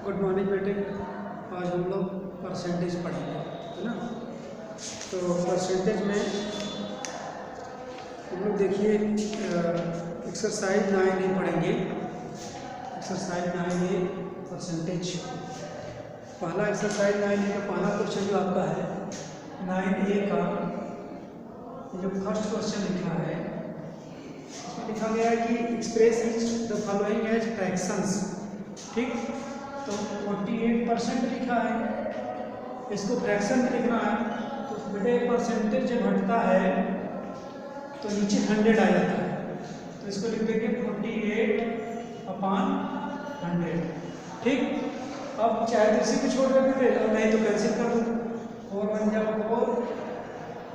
Good morning बेटे। आज हम लोग परसेंटेज पढ़ेंगे, है ना। तो परसेंटेज में हम लोग देखिए एक्सरसाइज 9 ही पढ़ेंगे। Exercise 9 percentage. पहला एक्सरसाइज 9 का पहला क्वेश्चन जो आपका है 9A का जो फर्स्ट क्वेश्चन लिखा है उसमें लिखा गया है कि express the following as fractions. ठीक, तो 48% लिखा है, इसको फ्रैक्शन में लिखना है। तो बेटे परसेंटेज जब हटता है तो नीचे 100 आ जाता है, तो इसको लिख देंगे 48/100। ठीक, अब चाहे तो इसी को छोड़ देते थे और नहीं तो कैंसिल कर दो। 4 1 जा 4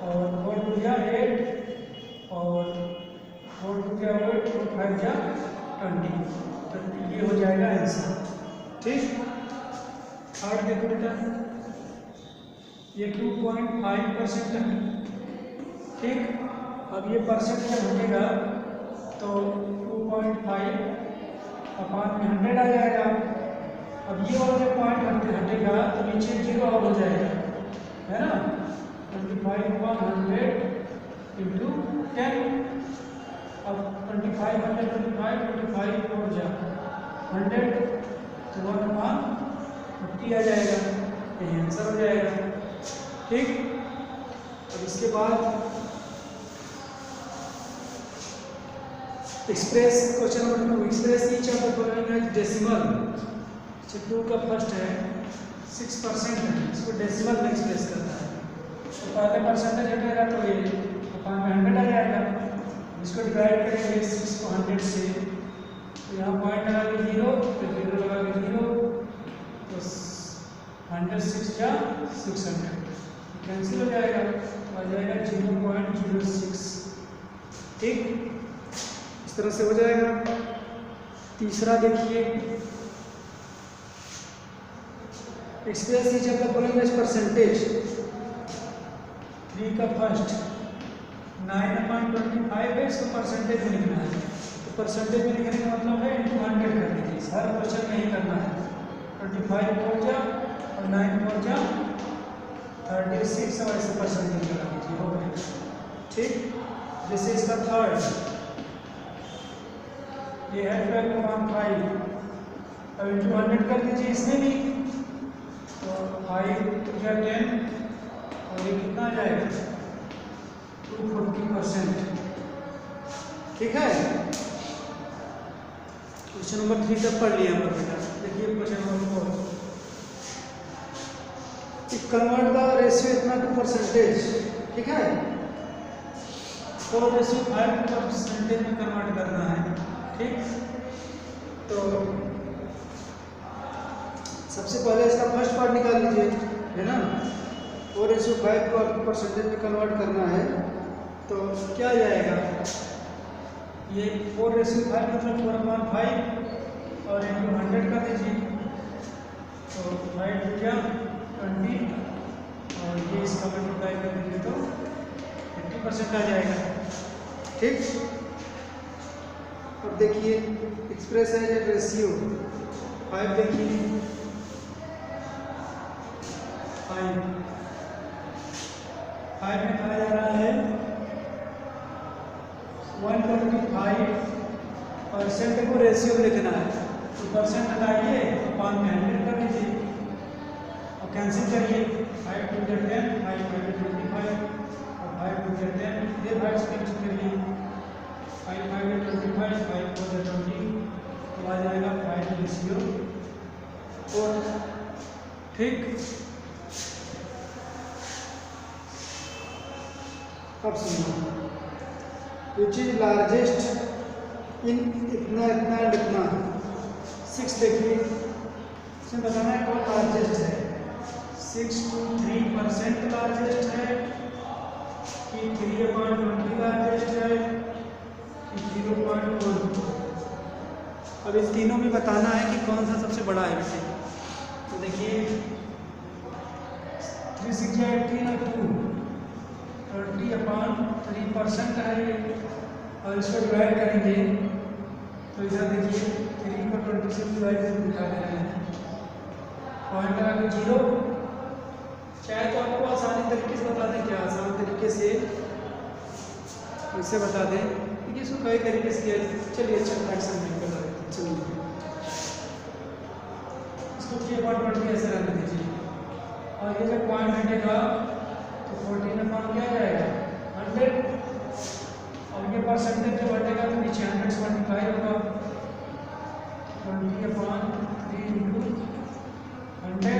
और 4 2 जा 8 और 4 2 जा 8 4 5 जा 20। तो ये हो जाएगा आंसर। ठीक, थर्ड देखो बेटा, ये 2.5% है। ठीक, अब ये परसेंट जब हटेगा तो 2.5/100 आ जाएगा। अब ये वाला जब पॉइंट हटेगा तो नीचे 0 और हो जाएगा, है ना। 25/100 इंटू 10। अब 25 और जा 100 तो 1/50 आ जाएगा, यही आंसर हो जाएगा। ठीक, अब इसके बाद express question number 2, express each of the following as decimal. 2 का फर्स्ट है 6% है, इसको डेसिमल में एक्सप्रेस करता है। तो पहले परसेंटेज हटेगा तो ये 100 आ जाएगा। इसको डिवाइड करेंगे 6 को 100 से, तो यहाँ पॉइंट लगा के 0 फिर 0 लगा के 0 तो 106 या 600 कैंसिल हो जाएगा, तो आ जाएगा 0.06। ठीक, इस तरह से हो जाएगा। तीसरा देखिए, express each of the following as percentage. 3 का फर्स्ट 9/25 है, इसको परसेंटेज में लिखना है। तो परसेंटेज में लिखने का मतलब है इंटू 100 कर दीजिए, हर क्वेश्चन में ही करना है। 25 4 जा और 9 4 जा 36 और ऐसे परसेंटेज लगा दीजिए, हो गया। ठीक, जैसे इसका थर्ड ये है 12/5, अब इंटू 100 कर दीजिए इसमें भी, तो 5 2 जा 10 और ये कितना आ जाएगा 240%। ठीक है, क्वेश्चन नंबर 3 तक पढ़ लिया हम लोग बेटा। देखिए question number 4, convert the ratio इतना टू परसेंटेज। ठीक है, 4:5 परसेंटेज में कन्वर्ट करना है। ठीक, तो सबसे पहले इसका फर्स्ट पार्ट निकाल लीजिए, है ना। 4:5 को आपको परसेंटेज में कन्वर्ट करना है तो क्या जाएगा, ये 4:5 मतलब 4/5 और इंटू 100 कर दीजिए, तो 5 2 जा 20 और ये इसका मल्टीप्लाई कर दीजिए तो 50% आ जाएगा। ठीक, अब देखिए एक्सप्रेस है रेशियो 5। देखिए 5 में कहा जा रहा है 125% को रेशियो में लिखना है, तो परसेंट हटाइए 5 में 100 कर दीजिए और कैंसिल करिए। 5 2 जा 10 5 5 25 और 5 2 जा 10 ये 5 से कैंसिल करिए। 5 5 जा 25 5 4 जा 20 तो आ जाएगा 5:4। ठीक, अब सुनो, विच इज लार्जेस्ट इन इतना इतना एंड इतना। 6 देखिए, इसमें बताना है कौन लार्जेस्ट है। 6.3% लार्जेस्ट है कि 3/20 लार्जेस्ट है कि 0.1। अब इन तीनों में बताना है कि कौन सा सबसे बड़ा है बेटे। तो देखिए 3 6 18 और 2 30/3% है ये, और इसको डिवाइड करेंगे तो इधर देखिए 3 को 20 से डिवाइड दिखा दे रहे हैं पॉइंट लगा के 0। चाहे तो आपको आसानी तरीके से बता दें, क्या आसान तरीके से वैसे बता दें, क्योंकि इसको कई तरीके से किया। चलिए अच्छा फ्रैक्शन में बता देते, चलिए इसको 3.20 ऐसे रहने दीजिए। और ये जब पॉइंट हटेगा तो 14 अपॉन क्या जाएगा 100। और ये परसेंटेज जब हटेगा तो नीचे 100/25 होगा। 20 अपॉन 3 इंटू 100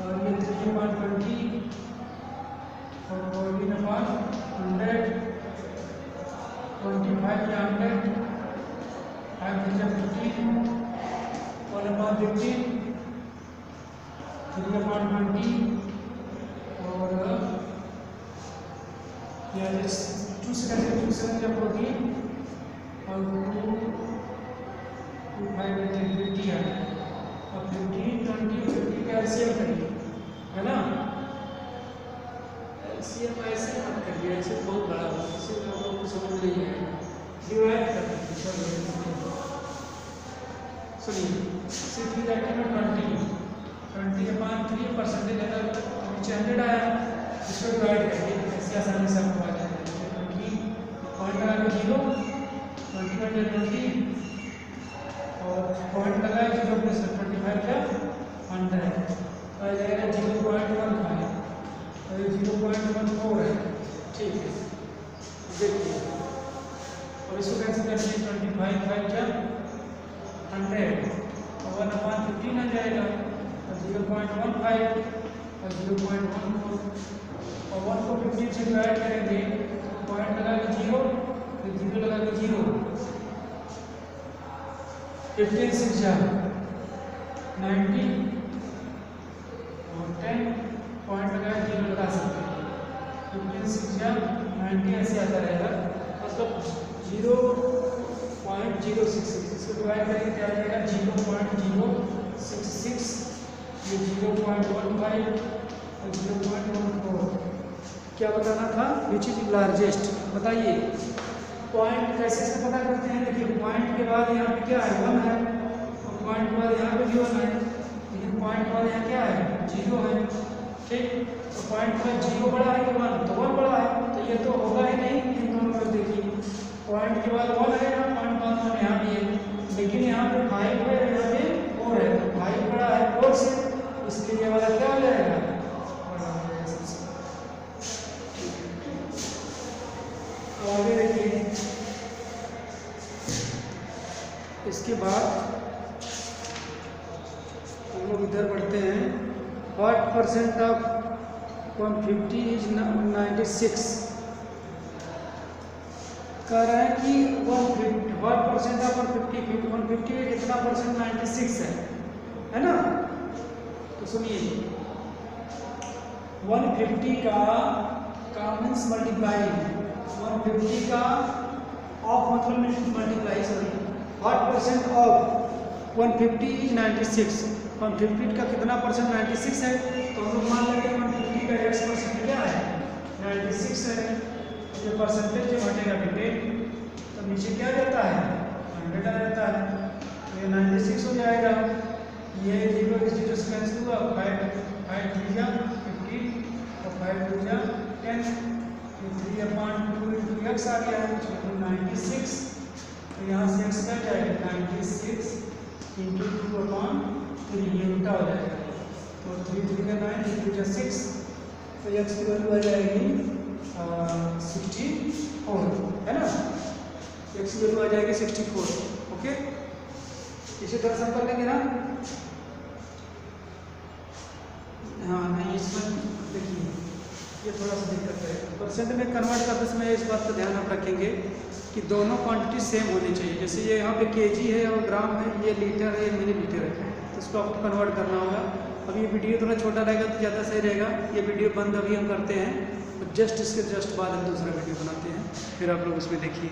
और ये 3/20 और 14 अपॉन 100 25 या 100 5 15 1/15 3/20 और या 2 सेकंड जब होगी और 2 5 50 है और 15 20 50 का एलसीएम करिए, है ना। एलसीएम ऐसे मत करिए, ऐसे बहुत बड़ा होगा, इससे आप लोगों को समझ नहीं आएगा। डिवाइड कर दीजिए। सुनिए 3 अपॉन 3 परसेंटेज अगर नीचे 100 आया इसको डिवाइड करिए, ऐसे आसानी से आपको आ जाएगा। 20 पॉइंट लगा के 0 20 और पॉइंट लगा 0 प्लस 25 का 100 आ जाएगा 0.15 और 0.14 है, ठीक है। देखिए और इसको कैसे करेंगे 25 5 क्या 100 और 1/15 आ जाएगा और 0.15 और 0.14 और 1 को 15 से डिवाइड करेंगे, पॉइंट लगा के 0 फिर 0 लगा के 0 15 6 जा 90 और 10 पॉइंट लगा के 0 लगा सकते हैं। 15 6 जा 90 ऐसे आता रहेगा, मतलब 0.066 इसको डिवाइड करेंगे क्या आ जाएगा 0.066 ये 0.15 और 0.14। क्या बताना था, विच इज लार्जेस्ट बताइए। पॉइंट कैसे से पता करते हैं, देखिए पॉइंट के बाद यहाँ पे क्या है 1 है और पॉइंट के बाद यहाँ पे भी 1 है, लेकिन पॉइंट के बाद यहाँ क्या है 0 है, ठीक। तो पॉइंट के बाद 0 बड़ा है कि 1, तो 1 बड़ा है, तो ये तो होगा ही नहीं इन दोनों में। देखिए पॉइंट के बाद 1 है यहाँ, पॉइंट के बाद 1 यहाँ भी है, लेकिन यहाँ पे 5 है यहाँ पे 4 है, तो 5 बड़ा है 4 से, इसके लिए वाला क्या हो जाएगा बड़ा हो जाएगा सबसे। तो आगे देखिए इसके बाद हम लोग इधर बढ़ते हैं। व्हाट परसेंट ऑफ 150 इज 96 कह रहे हैं कि 150 व्हाट परसेंट ऑफ 150 में कितना परसेंट 96 है ना। तो सुनिए 150 का मीन्स मल्टीप्लाई, 150 का ऑफ मतलब multiply, sorry what percent of 150 is 96, 150 का कितना परसेंट 96 है, तो हम लोग मान लेंगे 150 का x परसेंट क्या है 96 है। ये परसेंटेज जब हटेगा बेटे तो नीचे क्या जाता है 100 आ जाता है, तो ये 96 हो जाएगा। ये 0 0 से कैंसिल हुआ, 5 3 जा 15 और 5 2 जा 10, ये 3/2 इंटू x आ गया है, तो 96। तो यहाँ से x क्या जाएगा 96 इंटू 2/3, ये उल्टा हो जाएगा, तो 3 3 का 9 इंटू 6, तो x की वैल्यू आ जाएगी 64, है ना। x की वैल्यू आ जाएगी 64। ओके, इसे तरह से कर लेंगे ना। हाँ नहीं, इसमें देखिए ये थोड़ा सा दिक्कत है, परसेंट में कन्वर्ट करते समय इस बात का ध्यान आप रखेंगे कि दोनों क्वांटिटी सेम होनी चाहिए। जैसे ये यहाँ पे केजी है और ग्राम है, ये लीटर है, ये मिलीलीटर है, तो इसको आपको कन्वर्ट करना होगा। अब ये वीडियो थोड़ा छोटा रहेगा तो ज़्यादा सही रहेगा। ये वीडियो बंद अभी हम करते हैं, तो जस्ट इसके जस्ट बाद हम दूसरा वीडियो बनाते हैं, फिर आप लोग उसमें देखिए।